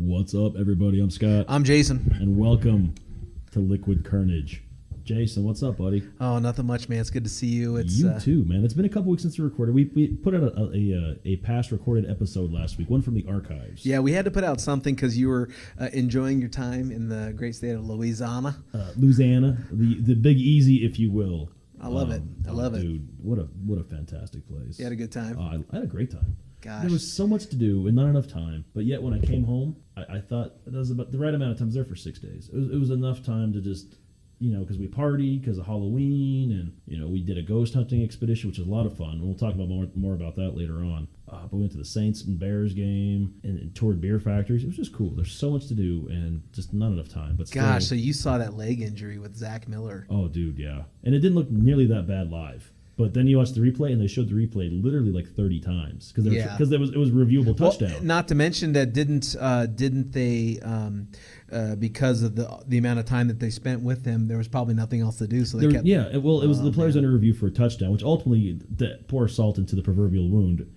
What's up, everybody? I'm Scott. I'm Jason. And welcome to Liquid Kernedge. Jason, what's up, buddy? Oh, nothing much, man. It's good to see you. You too, man. It's been a couple weeks since we recorded. We put out a past recorded episode last week, one from the archives. Yeah, we had to put out something because you were enjoying your time in the great state of Louisiana. Louisiana, the Big Easy, if you will. I love it. I love it. Dude, what a fantastic place. You had a good time? I had a great time. Gosh. There was so much to do and not enough time. But yet when I came home, I thought that was about the right amount of time. I was there for 6 days. It was enough time to just, because we partied, because of Halloween, and, we did a ghost hunting expedition, which was a lot of fun. And we'll talk about more about that later on. But we went to the Saints and Bears game and toured beer factories. It was just cool. There's so much to do and just not enough time. But still, gosh, so you saw that leg injury with Zach Miller. Oh, dude, yeah. And it didn't look nearly that bad live. But then you watch the replay, and they showed the replay literally like 30 times because it was a reviewable touchdown. Well, not to mention that didn't they because of the amount of time that they spent with him, there was probably nothing else to do, so they kept. Yeah, it was the players under review for a touchdown, which ultimately pour salt into the proverbial wound.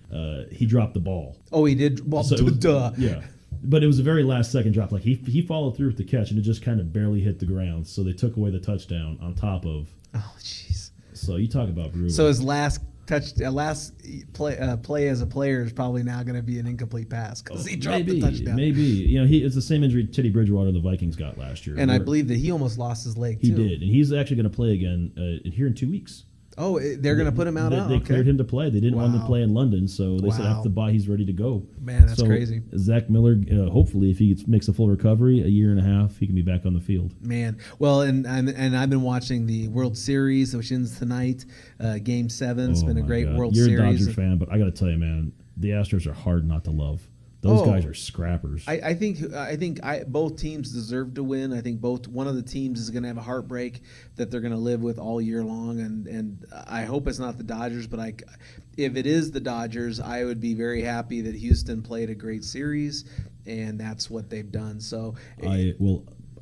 He dropped the ball. Oh, he did. Well, so duh. Yeah. But it was a very last second drop. Like he followed through with the catch, and it just kind of barely hit the ground. So they took away the touchdown on top of. Oh, jeez. So you talk about brutal. So his last play as a player is probably now going to be an incomplete pass because he dropped the touchdown. Maybe it's the same injury Teddy Bridgewater and the Vikings got last year. And I believe that he almost lost his leg too. He did, and he's actually going to play again here in 2 weeks. Oh, they're going to put him out. They cleared him to play. They didn't want him to play in London, so they said after the bye he's ready to go. Man, that's crazy. Zach Miller, hopefully, if he makes a full recovery, a year and a half, he can be back on the field. Man, well, and I've been watching the World Series, which ends tonight. Game 7. It's been a great World Series. You're a Dodgers fan, but I got to tell you, man, the Astros are hard not to love. Those guys are scrappers. I think both teams deserve to win. I think one of the teams is going to have a heartbreak that they're going to live with all year long, and I hope it's not the Dodgers. But if it is the Dodgers, I would be very happy that Houston played a great series, and that's what they've done. So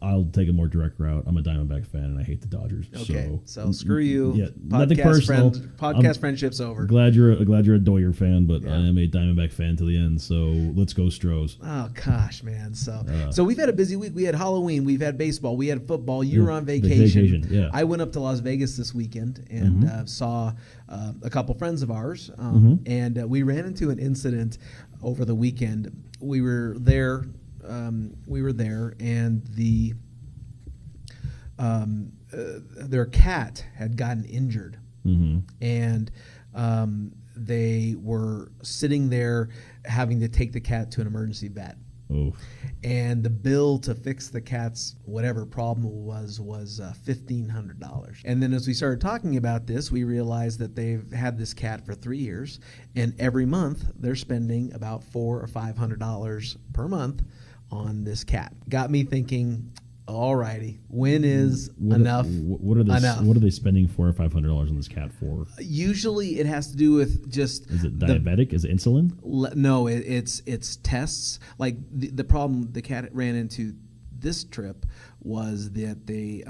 I'll take a more direct route. I'm a Diamondback fan, and I hate the Dodgers. Okay, so screw you. Yeah, nothing personal. Podcast friendship's over. Glad you're a Doyer fan, but I am a Diamondback fan to the end. So let's go Stros. Oh gosh, man. So we've had a busy week. We had Halloween. We've had baseball. We had football. You were on vacation. Yeah. I went up to Las Vegas this weekend and saw a couple friends of ours, and we ran into an incident over the weekend. We were there. And their cat had gotten injured, and they were sitting there having to take the cat to an emergency vet. Oh. And the bill to fix the cat's whatever problem was $1,500. And then as we started talking about this, we realized that they've had this cat for 3 years, and every month they're spending about $400 or $500 per month on this cat. Got me thinking, all righty, when is enough? What are they spending $400 or $500 on this cat for? Usually, it has to do with just. Is it diabetic? Is it insulin? No, it's tests. Like the problem the cat ran into this trip was that the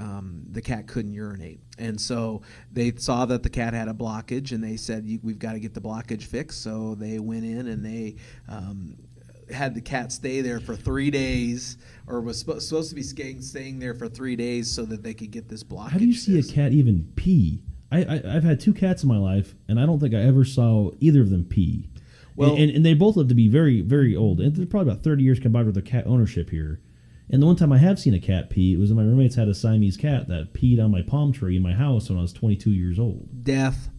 cat couldn't urinate, and so they saw that the cat had a blockage, and they said we've got to get the blockage fixed. So they went in and they. Had the cat stay there for 3 days, or was supposed to be staying there for 3 days so that they could get this blockage. How do you see a cat even pee? I've had 2 cats in my life, and I don't think I ever saw either of them pee. Well, and they both live to be very, very old. And there's probably about 30 years combined with their cat ownership here. And the one time I have seen a cat pee, it was when my roommates had a Siamese cat that peed on my palm tree in my house when I was 22 years old. Death.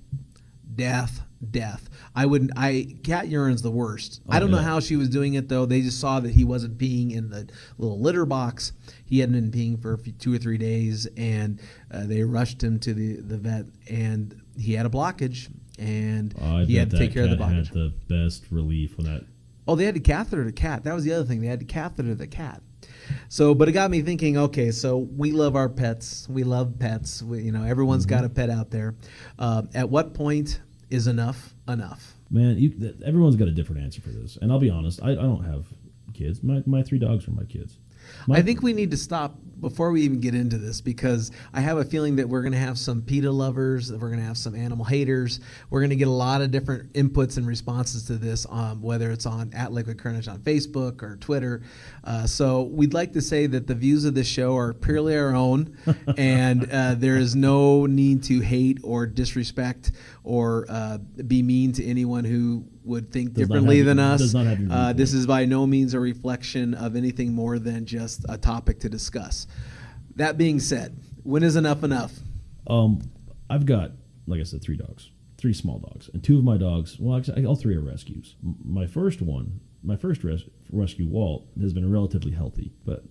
Cat urine's the worst. I don't know how she was doing it though. They just saw that he wasn't peeing in the little litter box. He hadn't been peeing for 2 or 3 days, and they rushed him to the vet, and he had a blockage, and he had to take care of the blockage. Had the best relief when that. Oh, they had to catheter the cat. That was the other thing. They had to catheter the cat. So, but it got me thinking. Okay, so we love our pets. We love pets. Everyone's got a pet out there. At what point is enough? Man, everyone's got a different answer for this. And I'll be honest, I don't have kids. My 3 dogs are my kids. I think we need to stop before we even get into this, because I have a feeling that we're going to have some PETA lovers, that we're going to have some animal haters. We're going to get a lot of different inputs and responses to this, whether it's on @Liquid Kernedge on Facebook or Twitter. So we'd like to say that the views of this show are purely our own, and there is no need to hate or disrespect or be mean to anyone who would think differently than us. This is by no means a reflection of anything more than just a topic to discuss. That being said, when is enough enough? I've got, like I said, 3 dogs, 3 small dogs, and 2 of my dogs. Well, actually, all 3 are rescues. My first rescue, Walt, has been relatively healthy, but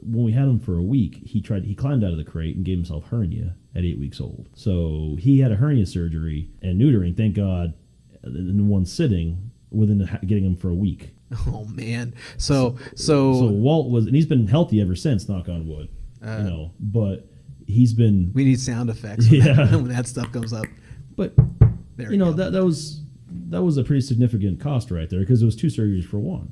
when we had him for a week, he climbed out of the crate and gave himself hernia at 8 weeks old. So he had a hernia surgery and neutering, thank God, in one sitting within getting him for a week. Oh man! So Walt was, and he's been healthy ever since. Knock on wood, But he's been. We need sound effects when that stuff comes up. But that was a pretty significant cost right there, because it was 2 surgeries for one.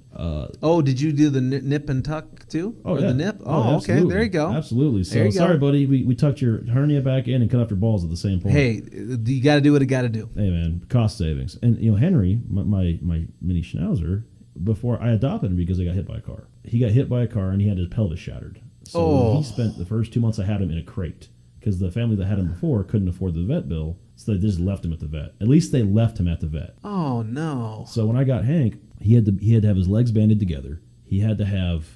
Did you do the nip and tuck too? The nip? Oh, okay. There you go. Absolutely. So sorry, buddy. We tucked your hernia back in and cut off your balls at the same point. Hey, you got to do what you got to do. Hey, man, cost savings. And Henry, my mini Schnauzer, before I adopted him because I got hit by a car. He got hit by a car and he had his pelvis shattered. So he spent the first 2 months I had him in a crate, because the family that had him before couldn't afford the vet bill. So they just left him at the vet. At least they left him at the vet. Oh no! So when I got Hank, he had to have his legs banded together. He had to have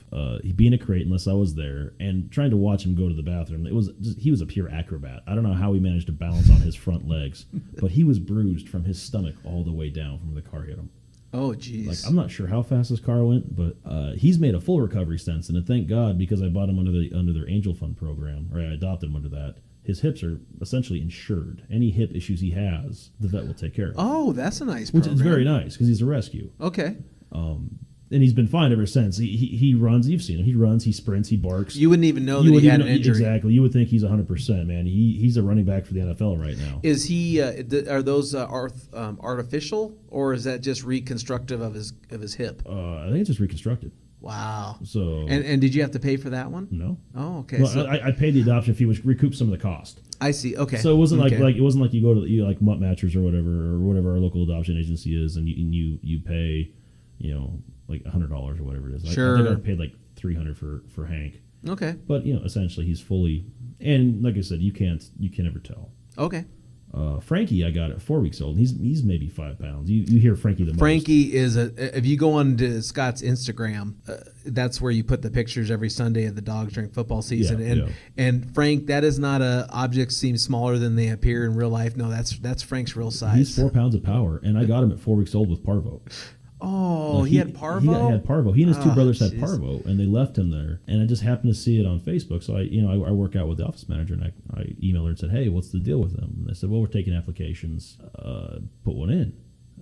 he'd be in a crate unless I was there, and trying to watch him go to the bathroom. He was a pure acrobat. I don't know how he managed to balance on his front legs, but he was bruised from his stomach all the way down from where the car hit him. Oh geez! Like, I'm not sure how fast this car went, but he's made a full recovery since, and thank God, because I bought him under their Angel Fund program, or I adopted him under that. His hips are essentially insured. Any hip issues he has, the vet will take care of. Oh, that's a nice program. Which is very nice, because he's a rescue. Okay. And he's been fine ever since. He runs. You've seen him. He runs. He sprints. He barks. You wouldn't even know that he had an injury. Exactly. You would think he's 100%, man. He's a running back for the NFL right now. Is he? Are those artificial, or is that just reconstructive of his hip? I think it's just reconstructed. Wow. So and did you have to pay for that one? No. Oh, okay. Well, so I paid the adoption fee, which recouped some of the cost. I see. Okay. So it wasn't like it wasn't like you go to like Mutt Matchers or whatever our local adoption agency is, and you pay, like $100 or whatever it is. Sure. I think I paid like $300 for Hank. Okay. But essentially he's fully, and like I said, you can never tell. Okay. Frankie, I got at 4 weeks old. He's maybe 5 pounds. You hear Frankie the most. Frankie is if you go on to Scott's Instagram, that's where you put the pictures every Sunday of the dogs during football season. And Frank, that is not a objects seem smaller than they appear in real life. No, that's Frank's real size. He's 4 pounds of power, and I got him at 4 weeks old with parvo. Oh, he had parvo? He had parvo. He and his 2 brothers had parvo, and they left him there. And I just happened to see it on Facebook. So I work out with the office manager, and I emailed her and said, "Hey, what's the deal with them?" And they said, "Well, we're taking applications. Put one in."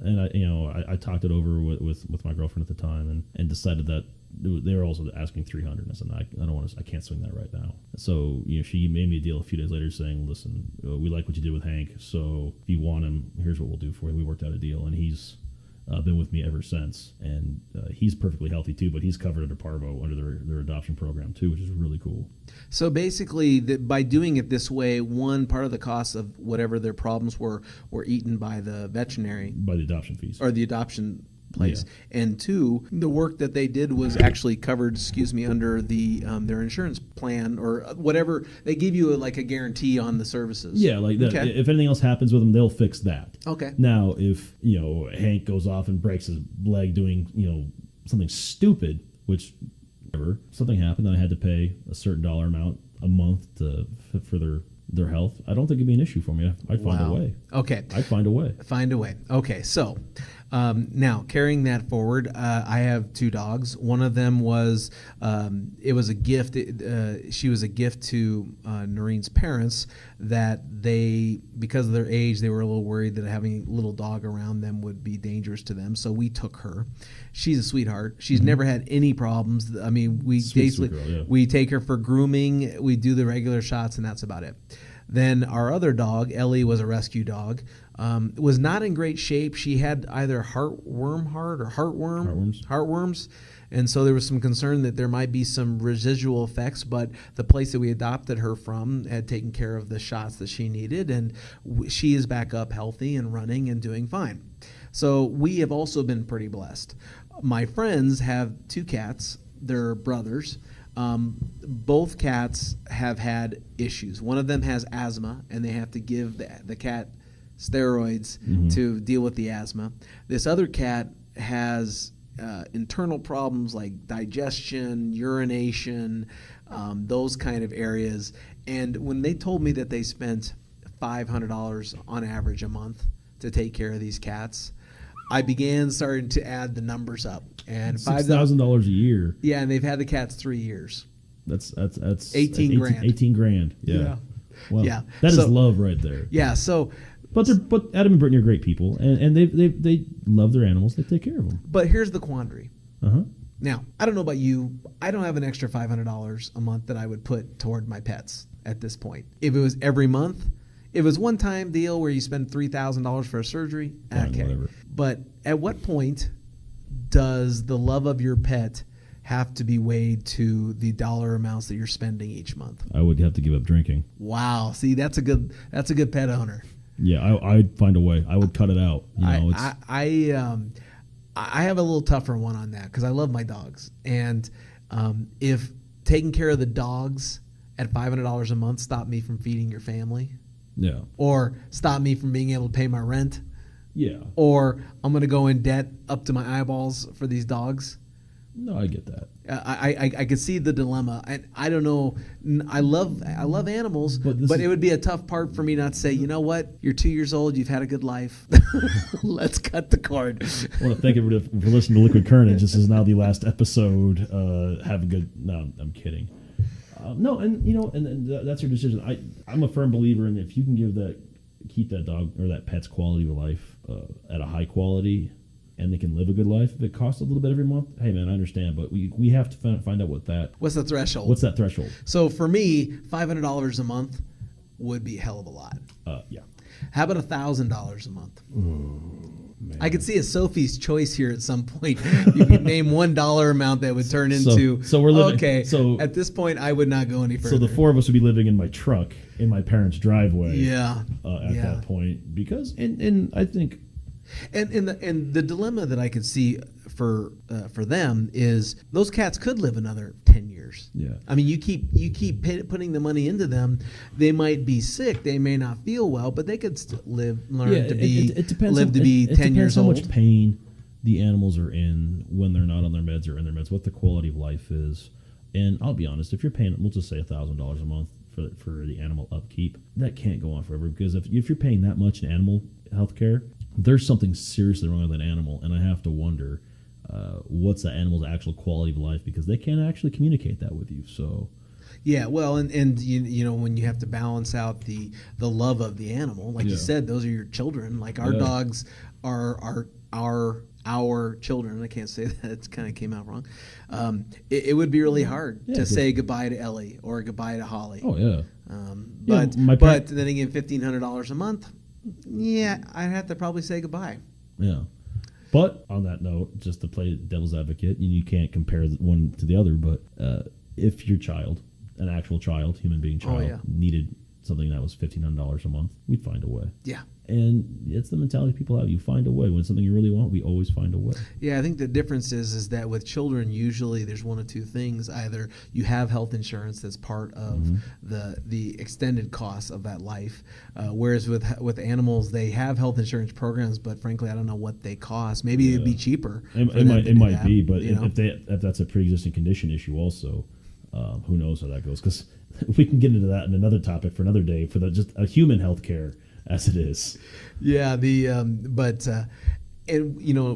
And I talked it over with my girlfriend at the time, and decided that they were also asking $300. And I said, "No, I don't want to. I can't swing that right now." So she made me a deal a few days later, saying, "Listen, we like what you did with Hank. So if you want him, here's what we'll do for you." We worked out a deal, and he's been with me ever since, and he's perfectly healthy too, but he's covered under parvo under their adoption program too, which is really cool. So basically, by doing it this way, one part of the cost of whatever their problems were eaten by the veterinary, by the adoption fees, or the adoption place, and 2, the work that they did was actually covered, under the their insurance plan or whatever. They give you a guarantee on the services. Yeah, like that. Okay. If anything else happens with them, they'll fix that. Okay. Now, if Hank goes off and breaks his leg doing something stupid, which something happened, and I had to pay a certain dollar amount a month for their health, I don't think it'd be an issue for me. I'd find a way. Okay. I'd find a way. Find a way. Okay, so now carrying that forward, I have 2 dogs. One of them was it was a gift. She was a gift to Noreen's parents, that they, because of their age, they were a little worried that having a little dog around them would be dangerous to them. So we took her. She's a sweetheart. She's never had any problems. I mean, we sweet girl, yeah. We take her for grooming. We do the regular shots, and that's about it. Then our other dog, Ellie, was a rescue dog. Was not in great shape. She had either heartworms, And so there was some concern that there might be some residual effects, but the place that we adopted her from had taken care of the shots that she needed, and she is back up healthy and running and doing fine. So we have also been pretty blessed. My friends have 2 cats. They're brothers. Both cats have had issues. One of them has asthma, and they have to give the cat steroids to deal with the asthma. This other cat has internal problems like digestion, urination, those kind of areas. And when they told me that they spent $500 on average a month to take care of these cats, I began starting to add the numbers up. And $6,000 a year. Yeah, and they've had the cats 3 years. That's 18 grand. 18 grand. Yeah. Well, yeah. That is love right there. Yeah. So, but Adam and Brittany are great people, and they love their animals. They take care of them. But here's the quandary. Uh-huh. Now, I don't know about you. I don't have an extra $500 a month that I would put toward my pets at this point. If it was every month, if it was one-time deal where you spend $3,000 for a surgery, okay. Whatever. But at what point does the love of your pet have to be weighed to the dollar amounts that you're spending each month? I would have to give up drinking. Wow. See, that's a good pet owner. Yeah, I'd find a way. I would cut it out. I have a little tougher one on that because I love my dogs, and if taking care of the dogs at $500 a month stopped me from feeding your family, yeah, or stopped me from being able to pay my rent, yeah, or I'm going to go in debt up to my eyeballs for these dogs. No, I get that. I could see the dilemma. I don't know. I love animals, but it would be a tough part for me not to say, you know what? You're 2 years old. You've had a good life. Let's cut the cord. I want to thank everybody for listening to Liquid Kernedge. This is now the last episode. Have a good. No, I'm kidding. No, and that's your decision. I'm a firm believer in if you can keep that dog or that pet's quality of life at a high quality, and they can live a good life. If it costs a little bit every month, hey man, I understand, but we have to find out what's the threshold. What's that threshold? So for me, $500 a month would be a hell of a lot. Yeah. How about $1,000 a month? Man. I could see a Sophie's Choice here at some point. You could name $1 amount that would turn into. So we're living. Okay. So at this point, I would not go any further. So the 4 of us would be living in my truck in my parents' driveway. Yeah. At that point, because and I think. And the dilemma that I could see for them is those cats could live another 10 years. Yeah. I mean, you keep putting the money into them. They might be sick. They may not feel well, but they could still learn to be 10 years old. How much pain the animals are in when they're not on their meds or in their meds, what the quality of life is. And I'll be honest, if you're paying, we'll just say $1,000 a month for the animal upkeep, that can't go on forever, because if you're paying that much in animal health care, there's something seriously wrong with that animal, and I have to wonder what's that animal's actual quality of life, because they can't actually communicate that with you. So, yeah, well, and you know, when you have to balance out the love of the animal, like you said, those are your children. Like our dogs are our children. I can't say that; it kind of came out wrong. It would be really hard to say goodbye to Ellie or goodbye to Holly. Oh yeah. But then again, $1,500 a month. Yeah, I'd have to probably say goodbye. Yeah. But on that note, just to play devil's advocate, you can't compare one to the other, but if your child, an actual child, human being child, needed something that was $1,500 a month, we'd find a way. Yeah. And it's the mentality people have. You find a way. When it's something you really want, we always find a way. Yeah, I think the difference is that with children, usually there's one of two things. Either you have health insurance that's part of the extended costs of that life, whereas with animals, they have health insurance programs, but frankly, I don't know what they cost. Maybe it'd be cheaper. It might be, but if that's a pre-existing condition issue also, who knows how that goes? Because we can get into that in another topic for another day, for just a human health care as it is. Yeah, and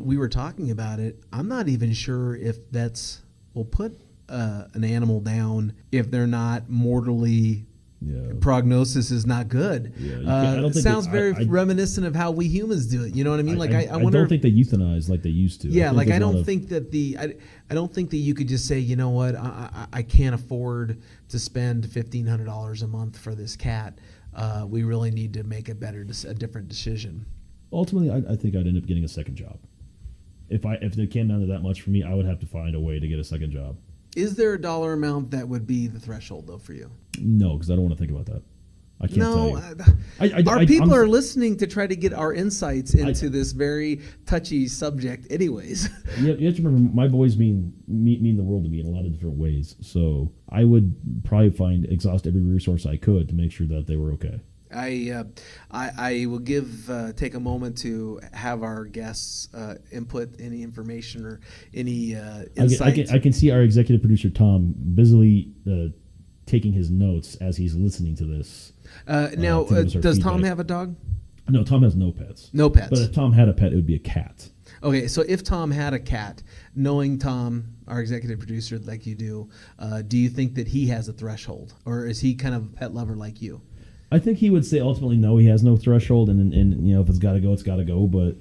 we were talking about it. I'm not even sure if vets will put an animal down if they're not mortally. Yeah. Prognosis is not good. Yeah, it sounds very reminiscent of how we humans do it. You know what I mean? I wonder. I don't think they euthanize like they used to. Yeah, I don't think that I don't think that you could just say, you know what, I can't afford to spend $1,500 a month for this cat. We really need to make a different decision. Ultimately, I think I'd end up getting a second job. if it came down to that much for me, I would have to find a way to get a second job. Is there a dollar amount that would be the threshold, though, for you? No, because I don't want to think about that. I can't tell you. Our people are listening to try to get our insights into this very touchy subject anyways. You have to remember, my boys mean the world to me in a lot of different ways. So I would probably exhaust every resource I could to make sure that they were okay. I will take a moment to have our guests input any information or any insight. I can see our executive producer, Tom, busily taking his notes as he's listening to this. Now, does Tom have a dog? No, Tom has no pets. No pets. But if Tom had a pet, it would be a cat. Okay, so if Tom had a cat, knowing Tom, our executive producer, like you do you think that he has a threshold? Or is he kind of a pet lover like you? I think he would say ultimately no, he has no threshold, and if it's got to go, it's got to go. But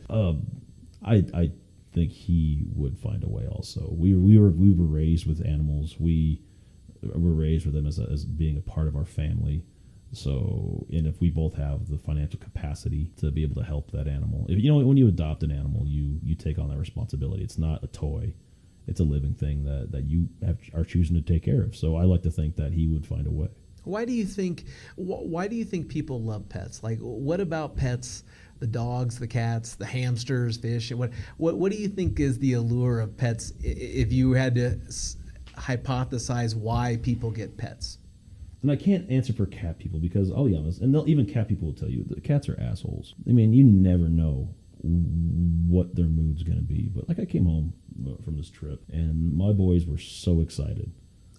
I think he would find a way. Also, we were raised with animals. We were raised with them as being a part of our family. So, and if we both have the financial capacity to be able to help that animal, when you adopt an animal, you take on that responsibility. It's not a toy; it's a living thing that you are choosing to take care of. So, I like to think that he would find a way. Why do you think people love pets? Like, what about pets? The dogs, the cats, the hamsters, fish. What do you think is the allure of pets? If you had to hypothesize why people get pets. And I can't answer for cat people because I'll be honest, and even cat people will tell you that cats are assholes. I mean, you never know what their mood's going to be. But like, I came home from this trip, and my boys were so excited.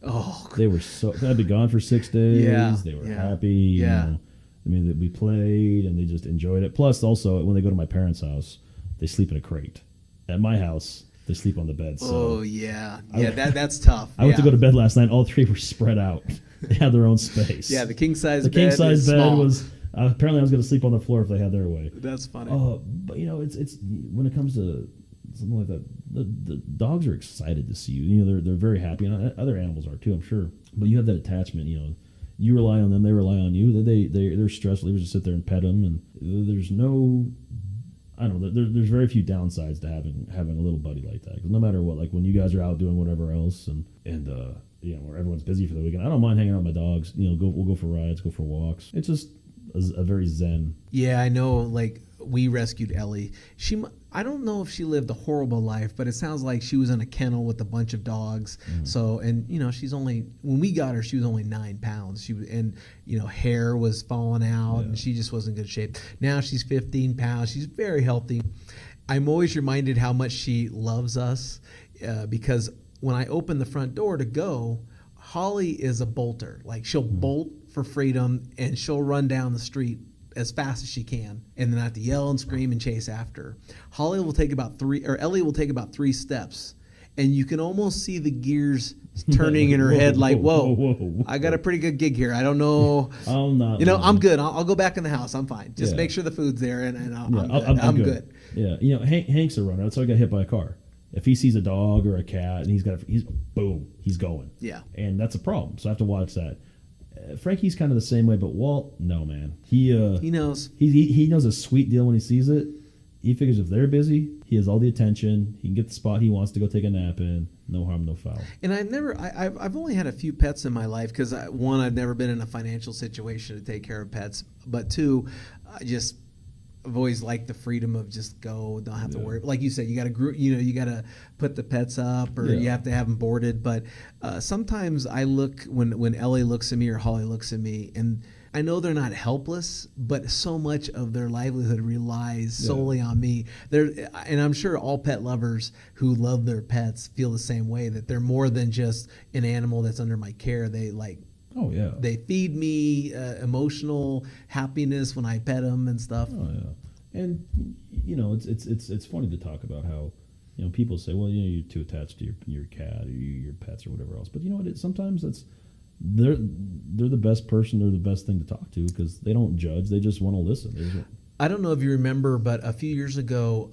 Oh, they were I'd be gone for 6 days. Yeah, they were happy. Yeah. I mean, we played and they just enjoyed it. Plus, also, when they go to my parents' house, they sleep in a crate. At my house, they sleep on the bed. So oh, yeah. That's tough. I went to go to bed last night. All three were spread out. They had their own space. Yeah, the king-size bed king-size bed small. was... apparently, I was going to sleep on the floor if they had their way. That's funny. But, it's when it comes to something like that, the dogs are excited to see you. They're very happy, and other animals are too, I'm sure. But you have that attachment. You rely on them, they rely on you. They're stress relievers to sit there and pet them, and there's no. I don't know. There's very few downsides to having a little buddy like that. Because no matter what, like when you guys are out doing whatever else, and where everyone's busy for the weekend, I don't mind hanging out with my dogs. We'll go for rides, go for walks. It's just a very zen. Yeah, I know. Like, we rescued Ellie. I don't know if she lived a horrible life, but it sounds like she was in a kennel with a bunch of dogs. Mm. So, and she's when we got her, she was only 9 pounds. Hair was falling out, and she just wasn't in good shape. Now she's 15 pounds. She's very healthy. I'm always reminded how much she loves us because when I open the front door to go, Holly is a bolter. Like, she'll bolt for freedom, and she'll run down the street as fast as she can, and then I have to yell and scream and chase after. Ellie will take about 3 steps, and you can almost see the gears turning in her head, like, whoa, I got a pretty good gig here. I don't know. I'm good. I'll go back in the house. I'm fine. Just make sure the food's there, and I'm good. Yeah, Hank's a runner. That's how I got hit by a car. If he sees a dog or a cat, and he's going. Yeah, and that's a problem. So I have to watch that. Frankie's kind of the same way, but Walt, no, man. He knows. He knows a sweet deal when he sees it. He figures if they're busy, he has all the attention. He can get the spot he wants to go take a nap in. No harm, no foul. And I've only had a few pets in my life because one, I've never been in a financial situation to take care of pets, but two, I've always liked the freedom of just go, don't have to worry. Like you said, you got to group, you got to put the pets up, or you have to have them boarded. But sometimes I look when Ellie looks at me or Holly looks at me, and I know they're not helpless, but so much of their livelihood relies solely on me. And I'm sure all pet lovers who love their pets feel the same way, that they're more than just an animal that's under my care. They oh yeah, they feed me emotional happiness when I pet them and stuff. Oh yeah, and it's funny to talk about how people say, well, you're too attached to your cat or your pets or whatever else. But you know what? Sometimes they're the best person. They're the best thing to talk to because they don't judge. They just want to listen. I don't know if you remember, but a few years ago,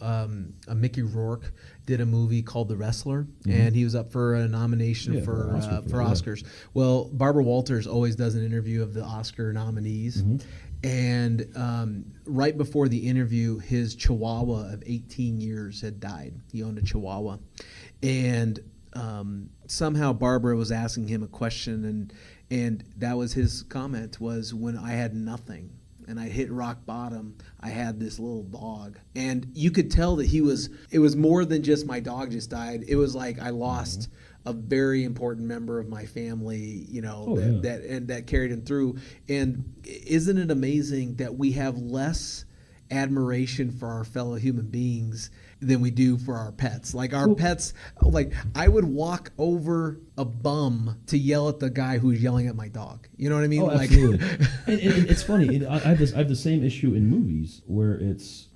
Mickey Rourke did a movie called The Wrestler, and he was up for a nomination for Oscars. Well, Barbara Walters always does an interview of the Oscar nominees, And right before the interview, his Chihuahua of 18 years had died. He owned a Chihuahua, and somehow Barbara was asking him a question, and that was his comment, was, when I had nothing and I hit rock bottom, I had this little dog. And you could tell that it was more than just my dog just died. It was like I lost a very important member of my family, that carried him through. And isn't it amazing that we have less admiration for our fellow human beings than we do for our pets? Like our pets, like I would walk over a bum to yell at the guy who's yelling at my dog. You know what I mean? Oh, absolutely. and it's funny. I have the same issue in movies where it's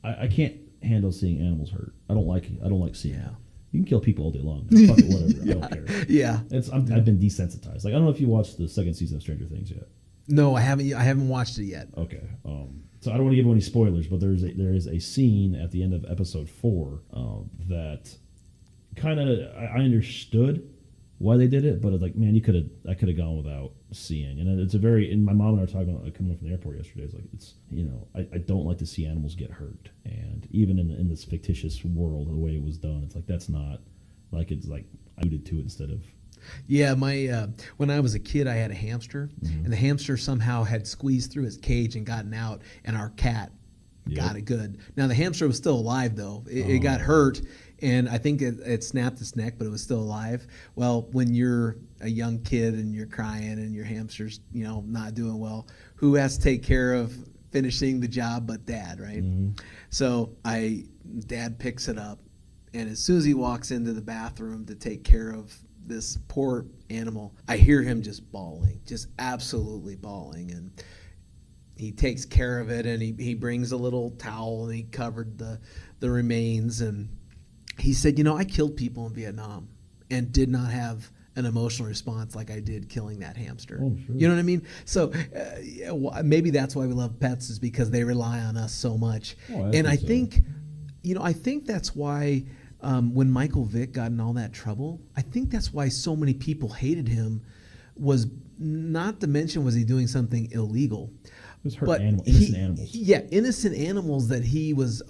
I can't handle seeing animals hurt. I don't like seeing it. You can kill people all day long. Fuck it, whatever. I don't care. Yeah. I've been desensitized. Like, I don't know if you watched the second season of Stranger Things yet. No, I haven't. I haven't watched it yet. Okay. So I don't want to give any spoilers, but there is a scene at the end of episode 4 that kind of I understood why they did it, but it's like, man, I could have gone without seeing. And it's and my mom and I were talking about coming from the airport yesterday. It's like, I don't like to see animals get hurt, and even in this fictitious world, the way it was done, it's like that's not like it's like I alluded to it instead of. Yeah, when I was a kid, I had a hamster, and the hamster somehow had squeezed through his cage and gotten out, and our cat got it good. Now, the hamster was still alive, though. It got hurt, and I think it snapped its neck, but it was still alive. Well, when you're a young kid and you're crying and your hamster's, not doing well, who has to take care of finishing the job but Dad, right? So Dad picks it up, and as soon as he walks into the bathroom to take care of this poor animal, I hear him just bawling, just absolutely bawling. And he takes care of it, and he brings a little towel, and he covered the remains. And he said, I killed people in Vietnam and did not have an emotional response like I did killing that hamster. Oh, sure. You know what I mean? So maybe that's why we love pets, is because they rely on us so much. And I think that's why when Michael Vick got in all that trouble, I think that's why so many people hated him, was not to mention was he doing something illegal. It was hurting innocent animals. Yeah, innocent animals that he was,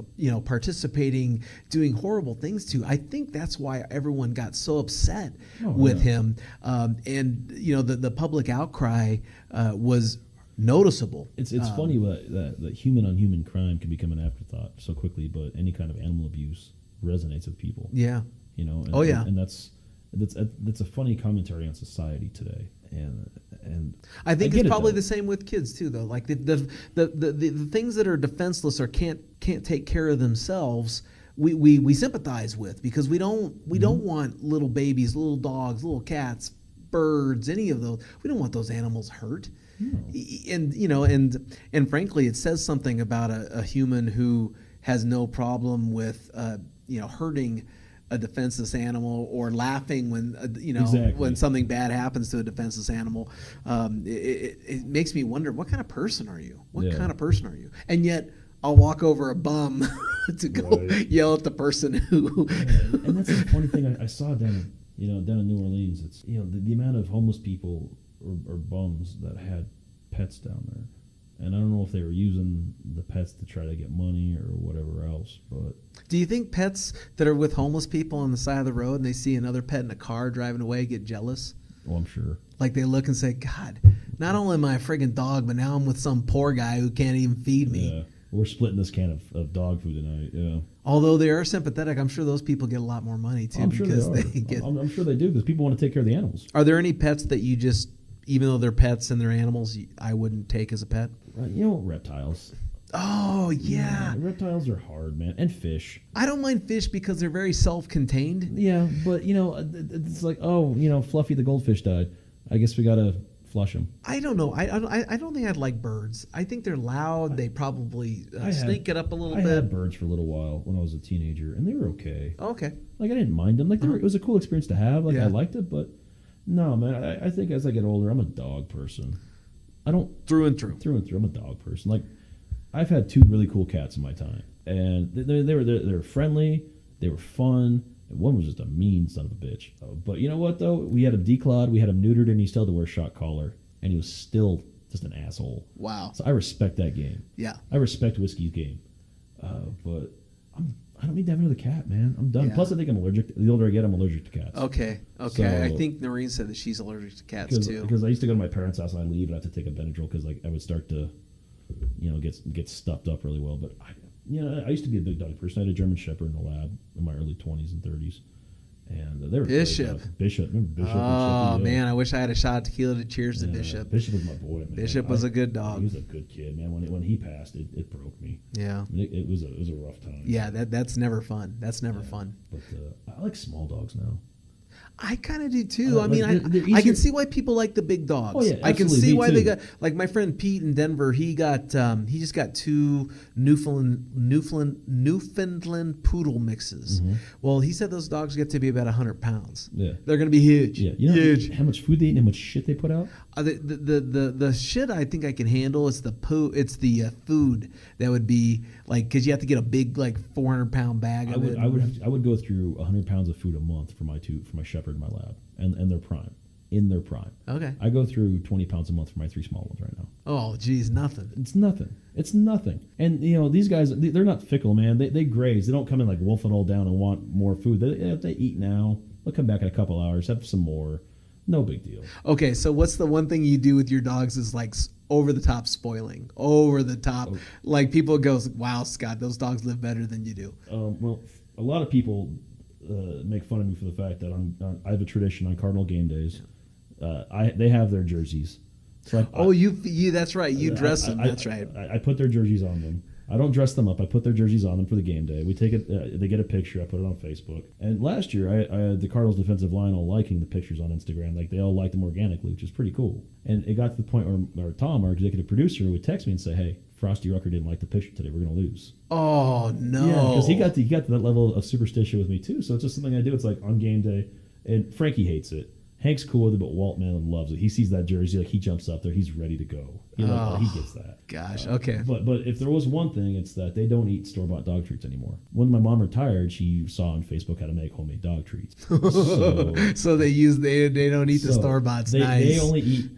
participating, doing horrible things to. I think that's why everyone got so upset with him. And the public outcry was noticeable. It's funny that human on human crime can become an afterthought so quickly, but any kind of animal abuse resonates with people. Yeah. And that's a funny commentary on society today. And I think it's probably the same with kids too, though. Like the things that are defenseless or can't take care of themselves, we sympathize with, because we don't want little babies, little dogs, little cats, birds, any of those. We don't want those animals hurt. No. And frankly, it says something about a human who has no problem with hurting a defenseless animal, or laughing when when something bad happens to a defenseless animal. It makes me wonder, what kind of person are you? What kind of person are you? And yet I'll walk over a bum to go yell at the person who. And that's the funny thing I saw down in New Orleans. It's the amount of homeless people or bums that had pets down there. And I don't know if they were using the pets to try to get money or whatever else. But do you think pets that are with homeless people on the side of the road and they see another pet in a car driving away get jealous? Oh, I'm sure. Like they look and say, God, not only am I a friggin' dog, but now I'm with some poor guy who can't even feed me. Yeah, we're splitting this can of dog food tonight. Yeah. Although they are sympathetic, I'm sure those people get a lot more money too. I'm sure I'm sure they do, because people want to take care of the animals. Are there any pets that you just, even though they're pets and they're animals, I wouldn't take as a pet? Reptiles. Oh, yeah. Reptiles are hard, man. And fish. I don't mind fish because they're very self-contained. Yeah, but, it's like, Fluffy the goldfish died. I guess we got to flush him. I don't know. I don't think I'd like birds. I think they're loud. They probably stink it up a little bit. I had birds for a little while when I was a teenager, and they were okay. Okay. Like, I didn't mind them. Like, it was a cool experience to have. Like, I liked it, but no, man. I think as I get older, I'm a dog person. I don't through and through. I'm a dog person. Like, I've had 2 really cool cats in my time, and they were friendly. They were fun. And one was just a mean son of a bitch. But you know what though? We had him declawed. We had him neutered, and he still had to wear a shock collar, and he was still just an asshole. Wow. So I respect that game. Yeah. I respect Whiskey's game, but I don't need to have another cat, man. I'm done. Yeah. Plus, I think I'm allergic. The older I get, I'm allergic to cats. Okay. So- I think Noreen said that she's allergic to cats too. Because I used to go to my parents' house and I leave and I have to take a Benadryl because I would start to, get stuffed up really well. But I used to be a big dog person. I had a German Shepherd in the lab in my early 20s and 30s. And they were Bishop. Bishop. Remember Bishop? Oh, and man. I wish I had a shot of tequila to cheers to Yeah, Bishop. Bishop was my boy, man. Bishop was a good dog. He was a good kid, man. When he passed, it broke me. Yeah. I mean, it was a rough time. Yeah, that's never fun. That's never fun. But I like small dogs now. I kind of do too. I I like- mean, they're I easier- can see why people like the big dogs. Oh, yeah, I can absolutely. see Me why too. they got, like my friend Pete in Denver. He just got 2 Newfoundland poodle mixes. Mhm. Well, he said those dogs get to be about 100 pounds. Yeah. They're going to be huge. Yeah. You know Huge. how much food they eat and how much shit they put out? The shit I think I can handle is the poo. It's the food that would be like, because you have to get a big 400-pound bag of it. I would go through 100 pounds of food a month for my Shepherd and my Lab and their prime. In their prime. Okay. I go through 20 pounds a month for my 3 small ones right now. Oh, geez, nothing. It's nothing. It's nothing. And these guys, they're not fickle, man. They graze. They don't come in like wolfing all down and want more food. If they eat now, they'll come back in a couple hours, have some more. No big deal. Okay, so what's the one thing you do with your dogs is over the top spoiling, over the top, like people goes, wow, Scott, those dogs live better than you do. Well, a lot of people make fun of me for the fact that I have a tradition on Cardinal game days. They have their jerseys. So you that's right. You dress them. That's right. I put their jerseys on them. I don't dress them up. I put their jerseys on them for the game day. We take it. They get a picture. I put it on Facebook. And last year, I had the Cardinals defensive line all liking the pictures on Instagram. Like they all liked them organically, which is pretty cool. And it got to the point where Tom, our executive producer, would text me and say, "Hey, Frosty Rucker didn't like the picture today. We're going to lose." Oh no! Yeah, because he got to that level of superstition with me too. So it's just something I do. It's like on game day, and Frankie hates it. Hank's cool with it, but Walt man loves it. He sees that jersey, he jumps up there. He's ready to go. He gets that. Gosh, okay. But if there was one thing, it's that they don't eat store-bought dog treats anymore. When my mom retired, she saw on Facebook how to make homemade dog treats. So they don't eat the store-boughts. Nice. They only eat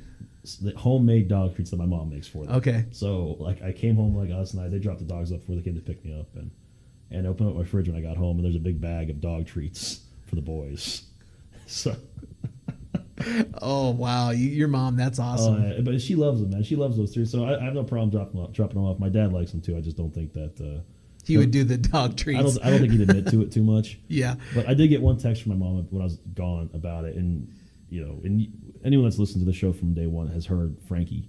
the homemade dog treats that my mom makes for them. Okay. So I came home last night. They dropped the dogs off before they came to pick me up, and I opened up my fridge when I got home, and there's a big bag of dog treats for the boys. So. Oh wow, your mom, that's awesome. Yeah, but she loves them, man. She loves those three. So I have no problem dropping them off. My dad likes them too. I just don't think that he would do the dog treats. I don't think he'd admit to it too much. Yeah. But I did get one text from my mom when I was gone about it, and anyone that's listened to the show from day one has heard Frankie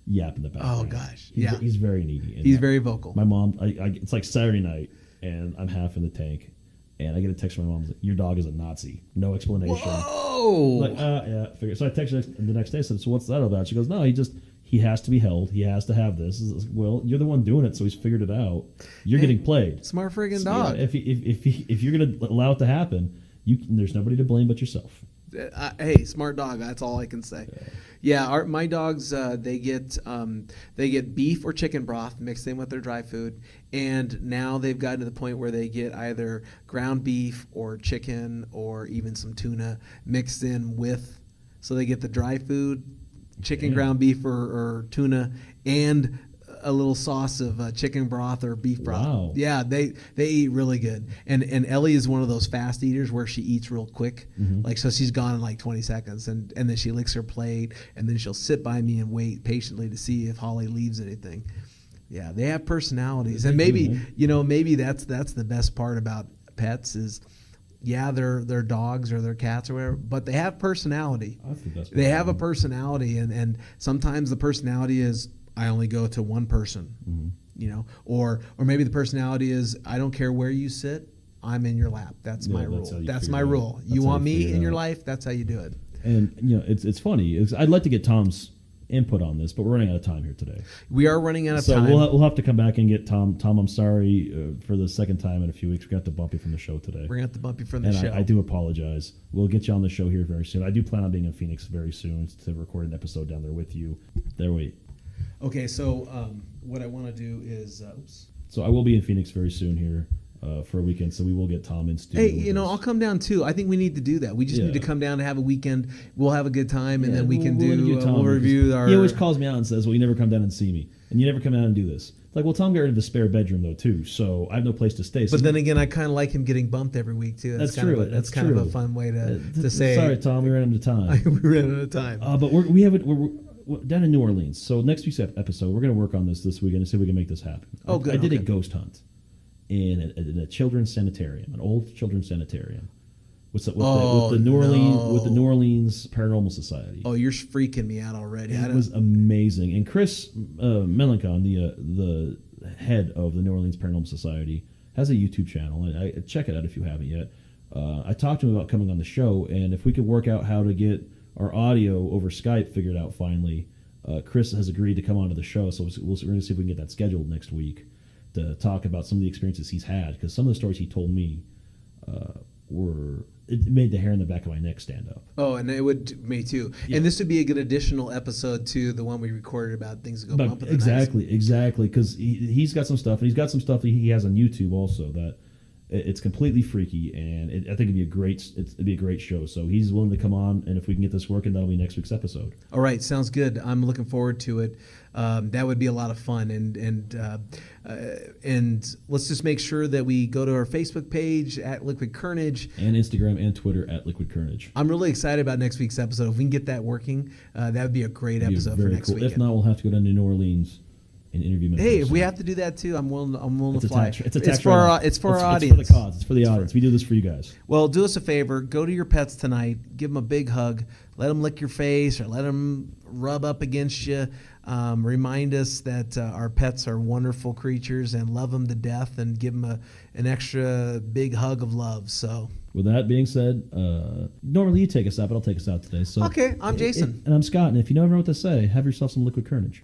yap in the background. Oh gosh, he's very needy. And he's very vocal. My mom, it's like Saturday night, and I'm half in the tank. And I get a text from my mom, like, your dog is a Nazi. No explanation. Whoa! Like, yeah, figure. So I text her the next day. I said, so what's that about? She goes, no, he has to be held. He has to have this. Well, you're the one doing it, so he's figured it out. You're getting played. Smart friggin' So, dog. Yeah, if you're gonna allow it to happen, there's nobody to blame but yourself. Hey, smart dog. That's all I can say. Yeah, my dogs they get beef or chicken broth mixed in with their dry food, and now they've gotten to the point where they get either ground beef or chicken or even some tuna mixed in with. So they get the dry food, chicken, ground beef or tuna, and a little sauce of chicken broth or beef broth. Wow. Yeah, they eat really good. And Ellie is one of those fast eaters where she eats real quick. Mm-hmm. So she's gone in 20 seconds, and then she licks her plate, and then she'll sit by me and wait patiently to see if Holly leaves anything. Yeah, they have personalities, and maybe maybe that's the best part about pets is. Yeah, they're dogs or they're cats or whatever, but they have personality. That's the best part. They have a personality, and sometimes the personality is I only go to one person, or maybe the personality is I don't care where you sit, I'm in your lap. That's my rule. That's my rule. You want me in your life, that's how you do it. And it's funny. I'd like to get Tom's input on this, but we're running out of time here today. We are running out of so time. So we'll have to come back and get Tom. Tom, I'm sorry for the second time in a few weeks. We're going to have to bump you from the show today. We're going to have to bump you from the show. I do apologize. We'll get you on the show here very soon. I do plan on being in Phoenix very soon to record an episode down there with you. Okay, so what I want to do is... So I will be in Phoenix very soon here. for a weekend, so we will get Tom in studio. Hey, you know, I'll come down too. I think we need to do that. We just need to come down to have a weekend. We'll have a good time, and then we can we'll review our. He always calls me out and says, "Well, you never come down and see me, and you never come out and do this." Like, well, Tom got rid of the spare bedroom though too, so I have no place to stay. So but then again, I kind of like him getting bumped every week too. That's true. That's kind of a fun way to say. Sorry, Tom, we ran out of time. We ran out of time. But we're down in New Orleans. So next week's episode, we're going to work on this weekend and see if we can make this happen. Oh, good. I did a ghost hunt in a children's sanitarium, an old children's sanitarium, with the New Orleans Paranormal Society. Oh, you're freaking me out already. It was amazing. And Chris Melancon, the head of the New Orleans Paranormal Society, has a YouTube channel. And I check it out if you haven't yet. I talked to him about coming on the show, and if we could work out how to get our audio over Skype figured out finally, Chris has agreed to come onto the show. So we're going to see if we can get that scheduled next week to talk about some of the experiences he's had, because some of the stories he told me it made the hair in the back of my neck stand up. Oh, and it would me too. Yeah. And this would be a good additional episode to the one we recorded about things that go bump in the night. Exactly, because he's got some stuff, and he's got some stuff that he has on YouTube also that it's completely freaky, and I think it'd be a great show. So he's willing to come on, and if we can get this working, that'll be next week's episode. All right, sounds good. I'm looking forward to it. That would be a lot of fun, and let's just make sure that we go to our Facebook page at Liquid Kernedge, and Instagram and Twitter at Liquid Kernedge. I'm really excited about next week's episode. If we can get that working, that would be a great episode for next week. If not, we'll have to go down to New Orleans and interview him. Hey, if we have to do that too, I'm willing to fly. It's for our audience. It's for the cause. It's for the audience. We do this for you guys. Well, do us a favor. Go to your pets tonight. Give them a big hug. Let them lick your face or let them rub up against you. Remind us that our pets are wonderful creatures and love them to death, and give them an extra big hug of love. So, with that being said, normally you take us out, but I'll take us out today. So, okay, I'm Jason. And I'm Scott. And if you never know what to say, have yourself some Liquid Kernedge.